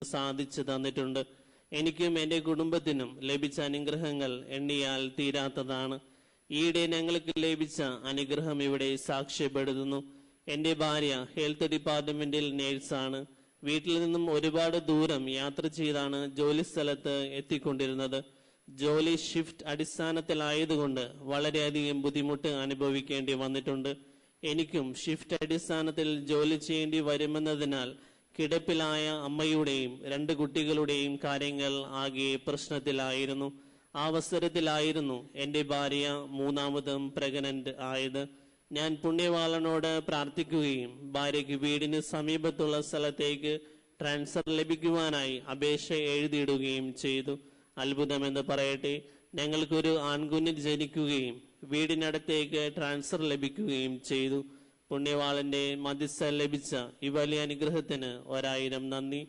സാധിച്ചു തന്നിട്ടുണ്ട്. എനിക്കും എൻ്റെ കുടുംബത്തിനും ലഭിച്ച അനുഗ്രഹങ്ങൾ എണ്ണിയാൽ തീരാത്തതാണ്. ഈയിടെ ഞങ്ങൾക്ക് ലഭിച്ച അനുഗ്രഹം ഇവിടെ സാക്ഷ്യപ്പെടുത്തുന്നു. എൻ്റെ ഭാര്യ ഹെൽത്ത് ഡിപ്പാർട്ട്മെന്റിൽ നേഴ്സാണ്. വീട്ടിൽ നിന്നും ഒരുപാട് ദൂരം യാത്ര ചെയ്താണ് ജോലി സ്ഥലത്ത് എത്തിക്കൊണ്ടിരുന്നത്. ജോലി ഷിഫ്റ്റ് അടിസ്ഥാനത്തിലായതുകൊണ്ട് വളരെയധികം ബുദ്ധിമുട്ട് അനുഭവിക്കേണ്ടി വന്നിട്ടുണ്ട്. എനിക്കും ഷിഫ്റ്റ് അടിസ്ഥാനത്തിൽ ജോലി ചെയ്യേണ്ടി വരുമെന്നതിനാൽ കിടപ്പിലായ അമ്മയുടെയും 2 കുട്ടികളുടെയും കാര്യങ്ങൾ ആകെ പ്രശ്നത്തിലായിരുന്നു. ആ അവസരത്തിലായിരുന്നു എൻ്റെ ഭാര്യ 3ാമതും പ്രഗ്നന്റ് ആയത്. ഞാൻ പുണ്യവാളനോട് പ്രാർത്ഥിക്കുകയും ഭാര്യയ്ക്ക് വീടിന് സമീപത്തുള്ള സ്ഥലത്തേക്ക് ട്രാൻസ്ഫർ ലഭിക്കുവാനായി അപേക്ഷ എഴുതിയിടുകയും ചെയ്തു. അത്ഭുതമെന്ന് പറയട്ടെ, ഞങ്ങൾക്കൊരു ആൺകുഞ്ഞ് ജനിക്കുകയും വീടിനടുത്തേക്ക് ട്രാൻസ്ഫർ ലഭിക്കുകയും ചെയ്തു. പുണ്യവാളന്റെ മധ്യസ്ഥ ലഭിച്ച ഈ വലിയ അനുഗ്രഹത്തിന് 1000 നന്ദി.